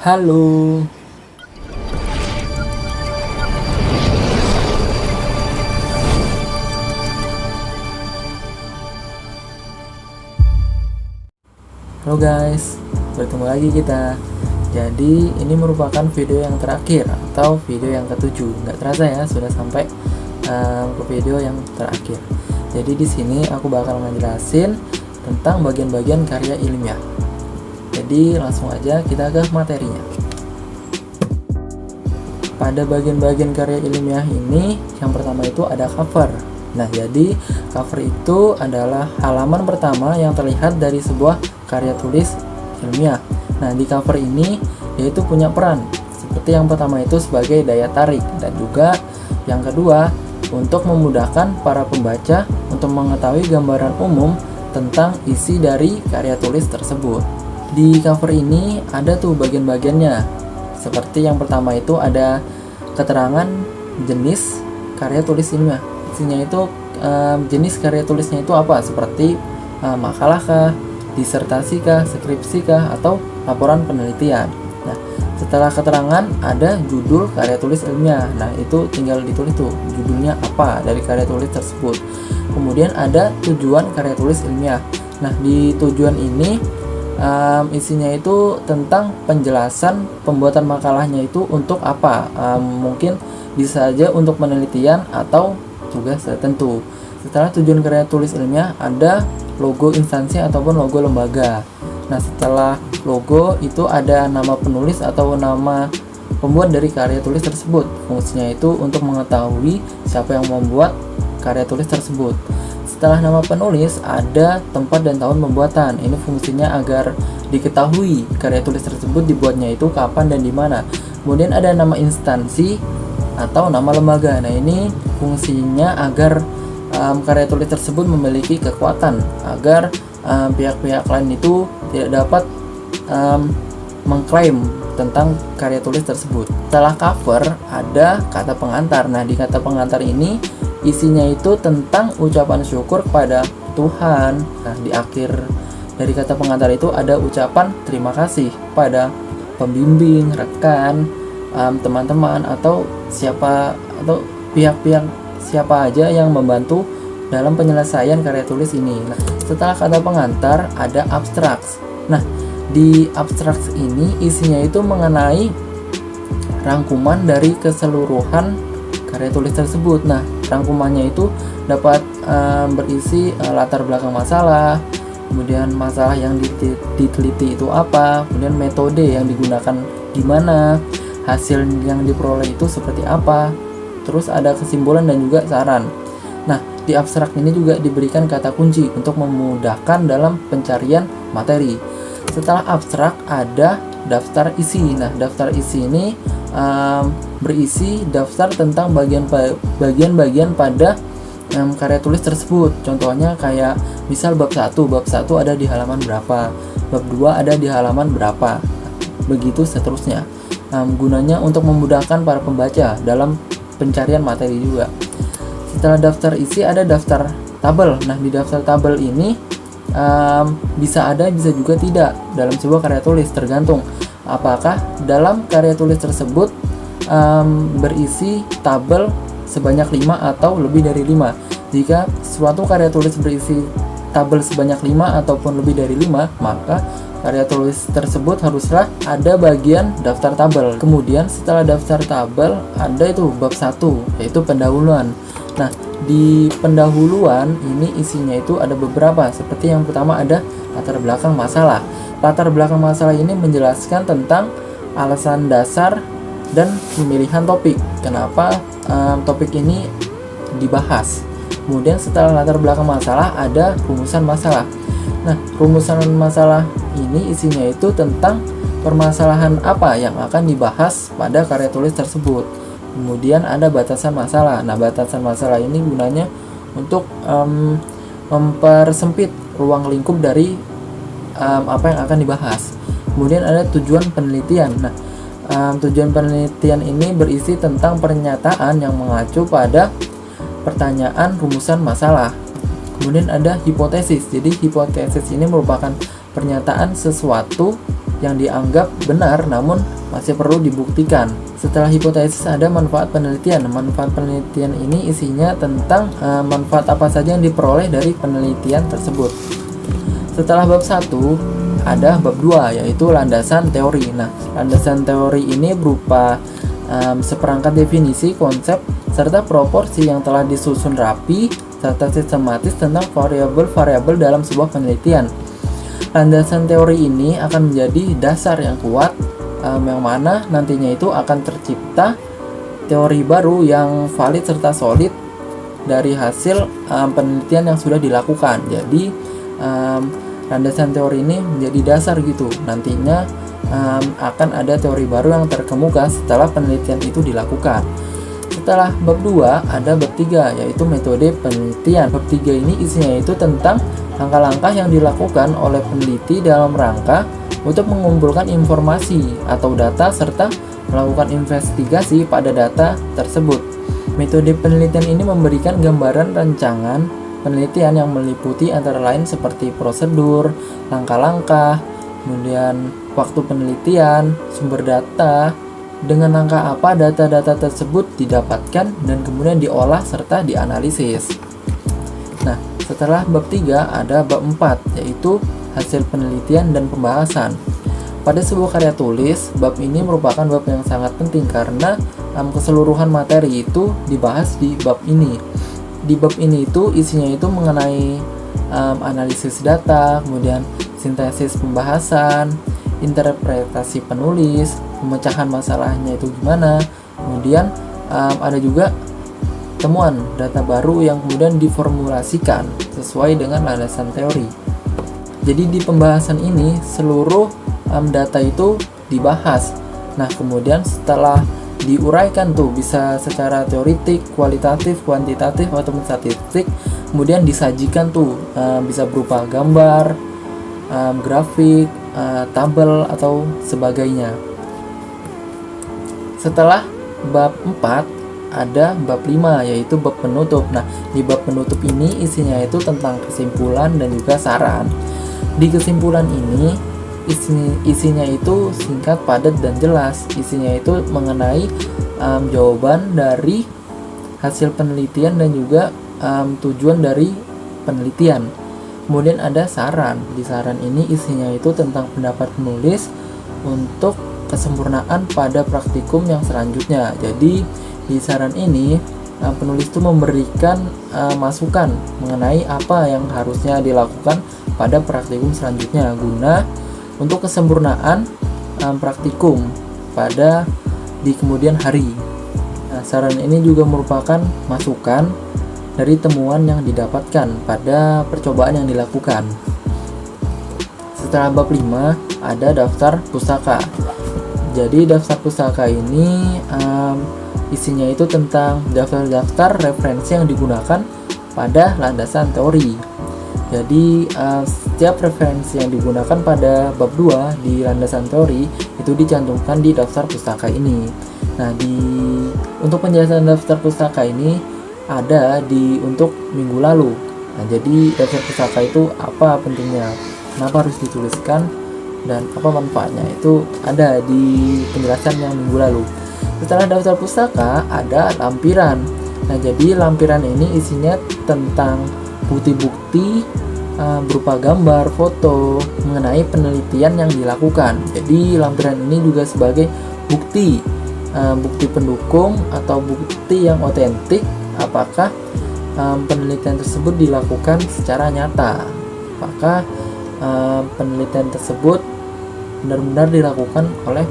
Halo. Halo guys, bertemu lagi kita. Jadi ini merupakan video yang terakhir atau video yang ketujuh. Nggak terasa ya, sudah sampai ke video yang terakhir. Jadi di sini aku bakal ngejelasin tentang bagian-bagian karya ilmiah. Jadi langsung aja kita ke materinya. Pada bagian-bagian karya ilmiah ini, yang pertama itu ada cover. Nah, jadi cover itu adalah halaman pertama yang terlihat dari sebuah karya tulis ilmiah. Nah, di cover ini yaitu punya peran seperti yang pertama itu sebagai daya tarik, dan juga yang kedua untuk memudahkan para pembaca untuk mengetahui gambaran umum tentang isi dari karya tulis tersebut. Di cover ini ada tuh bagian-bagiannya. Seperti yang pertama itu ada keterangan jenis karya tulis ilmiah. Isinya itu jenis karya tulisnya itu apa, seperti makalah kah, disertasi kah, skripsi kah, atau laporan penelitian. Nah, setelah keterangan ada judul karya tulis ilmiah. Nah, itu tinggal ditulis tuh judulnya apa dari karya tulis tersebut. Kemudian ada tujuan karya tulis ilmiah. Nah, di tujuan ini isinya itu tentang penjelasan pembuatan makalahnya itu untuk apa. Mungkin bisa saja untuk penelitian atau tugas tertentu. Setelah tujuan karya tulis ilmiah ada logo instansi ataupun logo lembaga. Nah, setelah logo itu ada nama penulis atau nama pembuat dari karya tulis tersebut. Fungsinya itu untuk mengetahui siapa yang membuat karya tulis tersebut. Setelah nama penulis ada tempat dan tahun pembuatan. Ini fungsinya agar diketahui karya tulis tersebut dibuatnya itu kapan dan di mana. Kemudian ada nama instansi atau nama lembaga. Nah, ini fungsinya agar karya tulis tersebut memiliki kekuatan agar pihak-pihak lain itu tidak dapat mengklaim tentang karya tulis tersebut. Setelah cover ada kata pengantar. Nah, di kata pengantar ini isinya itu tentang ucapan syukur kepada Tuhan. Nah, di akhir dari kata pengantar itu ada ucapan terima kasih pada pembimbing, rekan, teman-teman, atau siapa atau pihak-pihak siapa aja yang membantu dalam penyelesaian karya tulis ini. Nah, setelah kata pengantar ada abstraks. Nah, di abstraks ini isinya itu mengenai rangkuman dari keseluruhan karya tulis tersebut. Nah, rangkumannya itu dapat berisi latar belakang masalah, kemudian masalah yang diteliti itu apa, kemudian metode yang digunakan gimana, hasil yang diperoleh itu seperti apa, terus ada kesimpulan dan juga saran. Nah, di abstrak ini juga diberikan kata kunci untuk memudahkan dalam pencarian materi. Setelah abstrak ada daftar isi. Nah, daftar isi ini berisi daftar tentang bagian-bagian pada karya tulis tersebut. Contohnya kayak misal bab 1 ada di halaman berapa, bab 2 ada di halaman berapa, begitu seterusnya. Gunanya untuk memudahkan para pembaca dalam pencarian materi juga. Setelah daftar isi ada daftar tabel. Nah, di daftar tabel ini bisa ada, bisa juga tidak dalam sebuah karya tulis, tergantung apakah dalam karya tulis tersebut berisi tabel sebanyak 5 atau lebih dari 5. Jika suatu karya tulis berisi tabel sebanyak 5 ataupun lebih dari 5, maka karya tulis tersebut haruslah ada bagian daftar tabel. Kemudian setelah daftar tabel ada itu bab 1, yaitu pendahuluan. Nah, di pendahuluan ini isinya itu ada beberapa. Seperti yang pertama ada latar belakang masalah. Latar belakang masalah ini menjelaskan tentang alasan dasar dan pemilihan topik. Kenapa topik ini dibahas. Kemudian setelah latar belakang masalah ada rumusan masalah. Nah, rumusan masalah ini isinya itu tentang permasalahan apa yang akan dibahas pada karya tulis tersebut. Kemudian ada batasan masalah. Nah, batasan masalah ini gunanya untuk mempersempit ruang lingkup dari apa yang akan dibahas. Kemudian ada tujuan penelitian. Nah, tujuan penelitian ini berisi tentang pernyataan yang mengacu pada pertanyaan rumusan masalah. Kemudian ada hipotesis. Jadi hipotesis ini merupakan pernyataan sesuatu yang dianggap benar namun masih perlu dibuktikan. Setelah hipotesis ada manfaat penelitian. Manfaat penelitian ini isinya tentang manfaat apa saja yang diperoleh dari penelitian tersebut. Setelah bab 1 ada bab 2 yaitu landasan teori. Nah, landasan teori ini berupa seperangkat definisi, konsep, serta proporsi yang telah disusun rapi serta sistematis tentang variabel-variabel dalam sebuah penelitian. Landasan teori ini akan menjadi dasar yang kuat yang mana nantinya itu akan tercipta teori baru yang valid serta solid dari hasil penelitian yang sudah dilakukan. Jadi landasan teori ini menjadi dasar gitu. Nantinya akan ada teori baru yang terkemuka setelah penelitian itu dilakukan. Setelah bab 2 ada bab 3 yaitu metode penelitian. Bab 3 ini isinya itu tentang langkah-langkah yang dilakukan oleh peneliti dalam rangka untuk mengumpulkan informasi atau data serta melakukan investigasi pada data tersebut. Metode penelitian ini memberikan gambaran rancangan penelitian yang meliputi antara lain seperti prosedur, langkah-langkah, kemudian waktu penelitian, sumber data, dengan langkah apa data-data tersebut didapatkan dan kemudian diolah serta dianalisis. Nah, setelah bab 3 ada bab 4 yaitu hasil penelitian dan pembahasan. Pada sebuah karya tulis, bab ini merupakan bab yang sangat penting karena keseluruhan materi itu dibahas di bab ini. Di bab ini itu isinya itu mengenai analisis data, kemudian sintesis pembahasan, interpretasi penulis, pemecahan masalahnya itu gimana, kemudian ada juga temuan data baru yang kemudian diformulasikan sesuai dengan landasan teori. Jadi di pembahasan ini seluruh data itu dibahas. Nah, kemudian setelah diuraikan tuh bisa secara teoritik, kualitatif, kuantitatif ataupun statistik, kemudian disajikan tuh bisa berupa gambar, grafik, tabel atau sebagainya. Setelah bab 4 ada bab 5 yaitu bab penutup. Nah, di bab penutup ini isinya itu tentang kesimpulan dan juga saran. Di kesimpulan ini isinya itu singkat, padat, dan jelas. Isinya itu mengenai jawaban dari hasil penelitian dan juga tujuan dari penelitian. Kemudian ada saran. Di saran ini isinya itu tentang pendapat penulis untuk kesempurnaan pada praktikum yang selanjutnya. Jadi di saran ini penulis itu memberikan masukan mengenai apa yang harusnya dilakukan pada praktikum selanjutnya guna untuk kesempurnaan praktikum pada di kemudian hari. Nah, saran ini juga merupakan masukan dari temuan yang didapatkan pada percobaan yang dilakukan. Setelah bab 5 ada daftar pustaka. Jadi daftar pustaka ini isinya itu tentang daftar-daftar referensi yang digunakan pada landasan teori. Jadi setiap referensi yang digunakan pada bab 2 di landasan teori itu dicantumkan di daftar pustaka ini. Nah, untuk penjelasan daftar pustaka ini ada untuk minggu lalu. Nah, jadi daftar pustaka itu apa pentingnya, kenapa harus dituliskan, dan apa manfaatnya itu ada di penjelasan yang minggu lalu. Setelah daftar pustaka ada lampiran. Nah, jadi lampiran ini isinya tentang bukti-bukti berupa gambar, foto mengenai penelitian yang dilakukan. Jadi lampiran ini juga sebagai bukti pendukung atau bukti yang otentik apakah penelitian tersebut dilakukan secara nyata, apakah penelitian tersebut benar-benar dilakukan oleh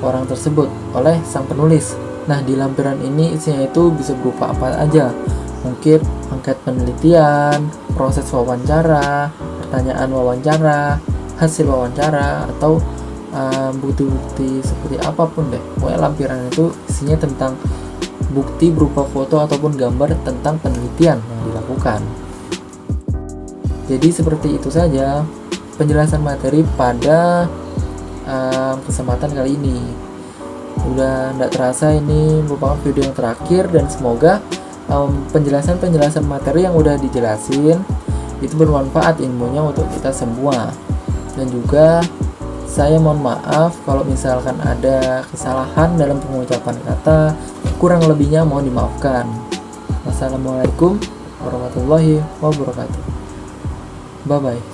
orang tersebut, oleh sang penulis. Nah, di lampiran ini isinya itu bisa berupa apa aja, mungkin angket penelitian, proses wawancara, pertanyaan wawancara, hasil wawancara, atau bukti-bukti seperti apapun deh. Pokoknya lampiran itu isinya tentang bukti berupa foto ataupun gambar tentang penelitian yang dilakukan. Jadi seperti itu saja penjelasan materi pada kesempatan kali ini. Udah tidak terasa ini merupakan video yang terakhir, dan semoga penjelasan materi yang udah dijelasin itu bermanfaat ilmunya untuk kita semua, dan juga Saya mohon maaf kalau misalkan ada kesalahan dalam pengucapan kata, kurang lebihnya mohon dimaafkan. Wassalamualaikum warahmatullahi wabarakatuh. Bye bye.